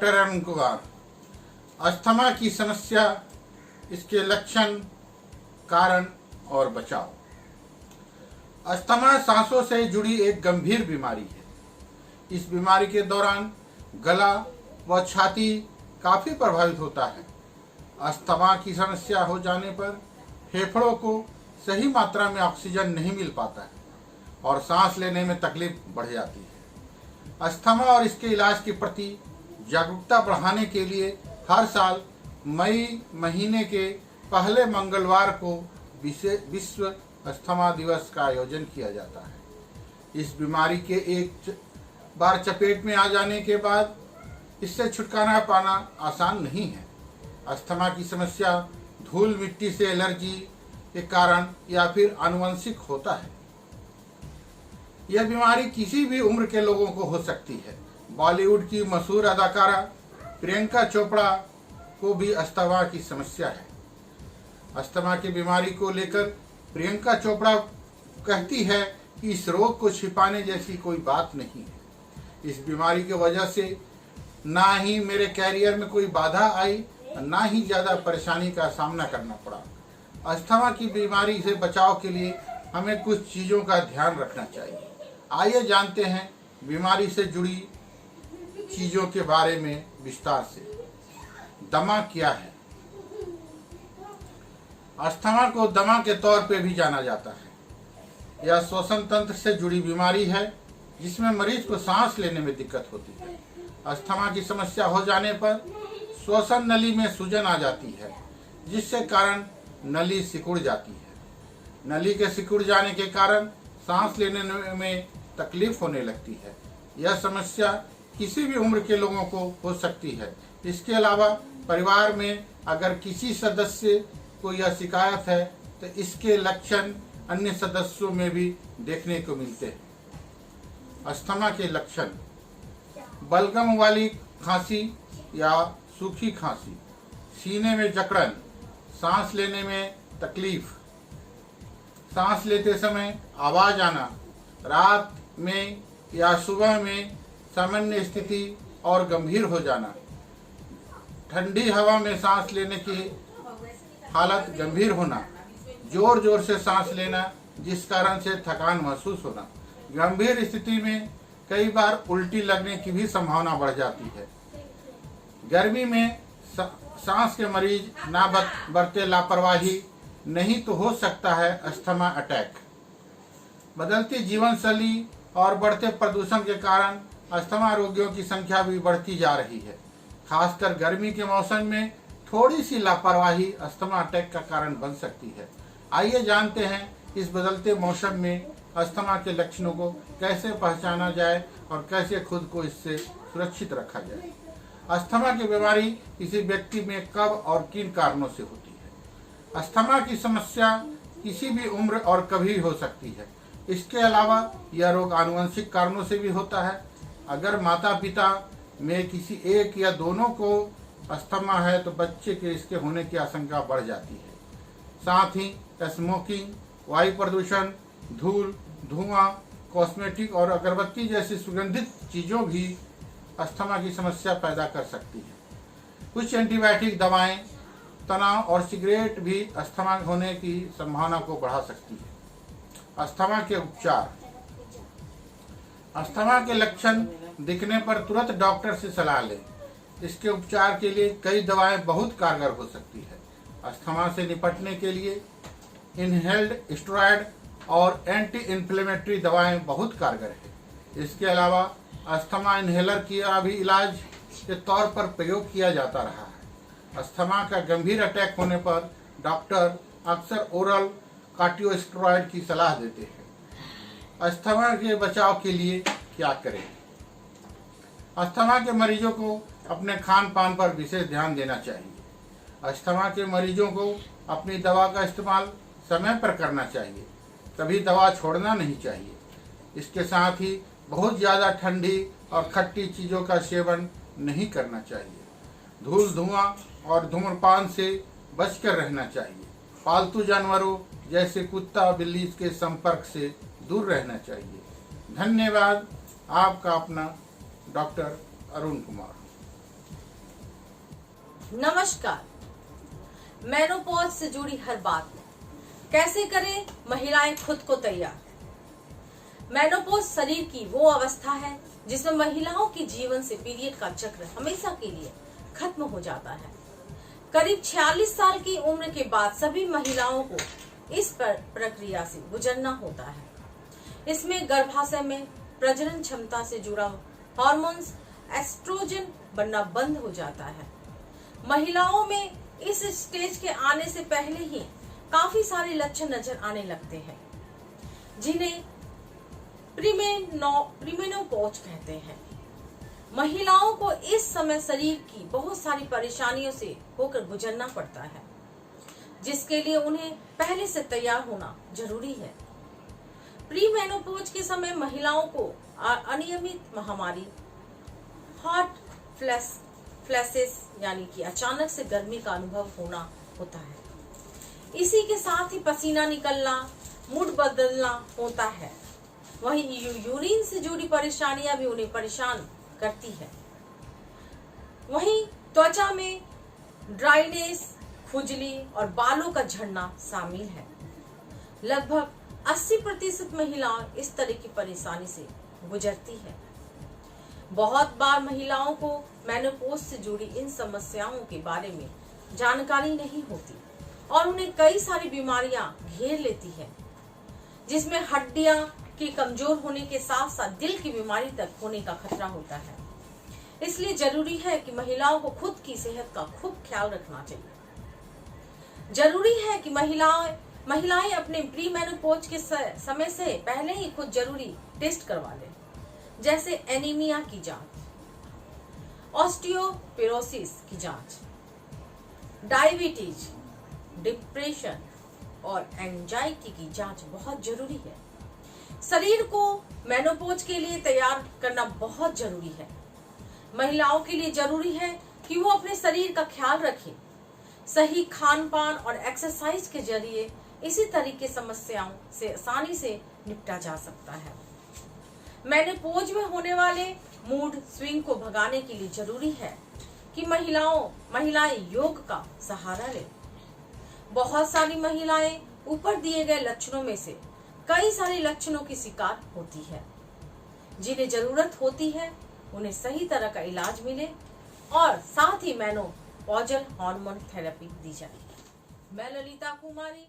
Doctor Arun Kumar. Asthma की समस्या, इसके लक्षण, कारण और बचाव। अस्थमा सांसों से जुड़ी एक गंभीर बीमारी है। इस बीमारी के दौरान गला व छाती काफ़ी प्रभावित होता है। अस्थमा की समस्या हो जाने पर फेफड़ों को सही मात्रा में ऑक्सीजन नहीं मिल पाता है और सांस लेने में तकलीफ बढ़ जाती है। अस्थमा और इसके इलाज के प्रति जागरूकता बढ़ाने के लिए हर साल मई महीने के पहले मंगलवार को विश्व अस्थमा दिवस का आयोजन किया जाता है। इस बीमारी के एक बार चपेट में आ जाने के बाद इससे छुटकारा पाना आसान नहीं है। अस्थमा की समस्या धूल मिट्टी से एलर्जी के कारण या फिर आनुवंशिक होता है। यह बीमारी किसी भी उम्र के लोगों को हो सकती है। बॉलीवुड की मशहूर अदाकारा प्रियंका चोपड़ा को भी अस्थमा की समस्या है। अस्थमा की बीमारी को लेकर प्रियंका चोपड़ा कहती है कि इस रोग को छिपाने जैसी कोई बात नहीं है। इस बीमारी की वजह से ना ही मेरे कैरियर में कोई बाधा आई, ना ही ज़्यादा परेशानी का सामना करना पड़ा। अस्थमा की बीमारी से बचाव के लिए हमें कुछ चीज़ों का ध्यान रखना चाहिए। आइए जानते हैं बीमारी से जुड़ी चीज़ों के बारे में विस्तार से। दमा क्या है? अस्थमा को दमा के तौर पे भी जाना जाता है। यह श्वसन तंत्र से जुड़ी बीमारी है जिसमें मरीज को सांस लेने में दिक्कत होती है। अस्थमा की समस्या हो जाने पर श्वसन नली में सूजन आ जाती है, जिससे कारण नली सिकुड़ जाती है। नली के सिकुड़ जाने के कारण सांस लेने में तकलीफ होने लगती है। यह समस्या किसी भी उम्र के लोगों को हो सकती है। इसके अलावा परिवार में अगर किसी सदस्य को यह शिकायत है तो इसके लक्षण अन्य सदस्यों में भी देखने को मिलते हैं। अस्थमा के लक्षण: बलगम वाली खांसी या सूखी खांसी, सीने में जकड़न, सांस लेने में तकलीफ, सांस लेते समय आवाज आना, रात में या सुबह में सामान्य स्थिति और गंभीर हो जाना, ठंडी हवा में सांस लेने की हालत गंभीर होना, जोर जोर से सांस लेना जिस कारण से थकान महसूस होना, गंभीर स्थिति में कई बार उल्टी लगने की भी संभावना बढ़ जाती है। गर्मी में सांस के मरीज ना बरते लापरवाही नहीं तो हो सकता है अस्थमा अटैक। बदलती जीवन शैली और बढ़ते प्रदूषण के कारण अस्थमा रोगियों की संख्या भी बढ़ती जा रही है। खासकर गर्मी के मौसम में थोड़ी सी लापरवाही अस्थमा अटैक का कारण बन सकती है। आइए जानते हैं इस बदलते मौसम में अस्थमा के लक्षणों को कैसे पहचाना जाए और कैसे खुद को इससे सुरक्षित रखा जाए। अस्थमा की बीमारी किसी व्यक्ति में कब और किन कारणों से होती है? अस्थमा की समस्या किसी भी उम्र और कभी हो सकती है। इसके अलावा यह रोग आनुवंशिक कारणों से भी होता है। अगर माता पिता में किसी एक या दोनों को अस्थमा है तो बच्चे के इसके होने की आशंका बढ़ जाती है। साथ ही स्मोकिंग, वायु प्रदूषण, धूल, धुआं, कॉस्मेटिक और अगरबत्ती जैसी सुगंधित चीज़ों भी अस्थमा की समस्या पैदा कर सकती है। कुछ एंटीबायोटिक दवाएं, तनाव और सिगरेट भी अस्थमा होने की संभावना को बढ़ा सकती है। अस्थमा के उपचार: अस्थमा के लक्षण दिखने पर तुरंत डॉक्टर से सलाह लें। इसके उपचार के लिए कई दवाएं बहुत कारगर हो सकती है। अस्थमा से निपटने के लिए इनहेल्ड स्टेरॉयड और एंटी इन्फ्लेमेटरी दवाएं बहुत कारगर है। इसके अलावा अस्थमा इनहेलर का भी इलाज के तौर पर प्रयोग किया जाता रहा है। अस्थमा का गंभीर अटैक होने पर डॉक्टर अक्सर ओरल कॉर्टिकोस्टेरॉइड की सलाह देते हैं। अस्थमा के बचाव के लिए क्या करें? अस्थमा के मरीजों को अपने खान पान पर विशेष ध्यान देना चाहिए। अस्थमा के मरीजों को अपनी दवा का इस्तेमाल समय पर करना चाहिए, कभी दवा छोड़ना नहीं चाहिए। इसके साथ ही बहुत ज़्यादा ठंडी और खट्टी चीज़ों का सेवन नहीं करना चाहिए। धूल, धुआं और धूम्रपान से बचकर रहना चाहिए। पालतू जानवरों जैसे कुत्ता बिल्ली के संपर्क से दूर रहना चाहिए। धन्यवाद। आपका अपना डॉक्टर अरुण कुमार। नमस्कार। मेनोपॉज से जुड़ी हर बात कैसे करें महिलाएं खुद को तैयार। मेनोपॉज शरीर की वो अवस्था है जिसमें महिलाओं के जीवन से पीरियड का चक्र हमेशा के लिए खत्म हो जाता है। करीब 46 साल की उम्र के बाद सभी महिलाओं को इस प्रक्रिया से गुजरना होता है। इसमें गर्भाशय में प्रजनन क्षमता से जुड़ा हार्मोन्स एस्ट्रोजन बनना बंद हो जाता है। महिलाओं में इस स्टेज के आने से पहले ही काफी सारे लक्षण नजर आने लगते हैं, जिन्हें प्रीमेनोपॉज कहते हैं। महिलाओं को इस समय शरीर की बहुत सारी परेशानियों से होकर गुजरना पड़ता है, जिसके लिए उन्हें पहले से तैयार होना जरूरी है। प्रीमेनोपॉज के समय महिलाओं को अनियमित महामारी, हॉट फ्लैशेस यानी कि अचानक से गर्मी का अनुभव होना होता है। इसी के साथ ही पसीना निकलना, मूड बदलना होता है। वहीं यूरिन से जुड़ी परेशानियां भी उन्हें परेशान करती है। वहीं त्वचा में ड्राइनेस, खुजली और बालों का झड़ना शामिल है। लगभग 80% महिलाएं इस तरह की परेशानी से गुजरती है। बहुत बार महिलाओं को मेनोपॉज से जुड़ी इन समस्याओं के बारे में जानकारी नहीं होती और उन्हें कई सारी बीमारियां घेर लेती है, जिसमें हड्डियां के कमजोर होने के साथ साथ दिल की बीमारी तक होने का खतरा होता है। इसलिए जरूरी है कि महिलाओं को खुद की सेहत का खूब ख्याल रखना चाहिए। जरूरी है कि महिलाएं अपने प्री मेनोपॉज के समय से पहले ही खुद जरूरी टेस्ट करवा लें, जैसे एनीमिया की जांच, ऑस्टियोपोरोसिस की जांच, डायबिटीज, डिप्रेशन और एंजाइटी की जांच बहुत जरूरी है। शरीर को मेनोपॉज के लिए तैयार करना बहुत जरूरी है। महिलाओं के लिए जरूरी है कि वो अपने शरीर का ख्याल रखें। सही खान पान और एक्सरसाइज के जरिए इसी तरह की समस्याओं से आसानी से निपटा जा सकता है। मेनोपॉज में होने वाले मूड स्विंग को भगाने के लिए जरूरी है कि महिलाएं योग का सहारा लें। बहुत सारी महिलाएं ऊपर दिए गए लक्षणों में से कई सारे लक्षणों की शिकार होती है। जिन्हें जरूरत होती है उन्हें सही तरह का इलाज मिले और साथ ही मेनोपॉजल हार्मोन थेरेपी दी जाए। मैं ललिता कुमारी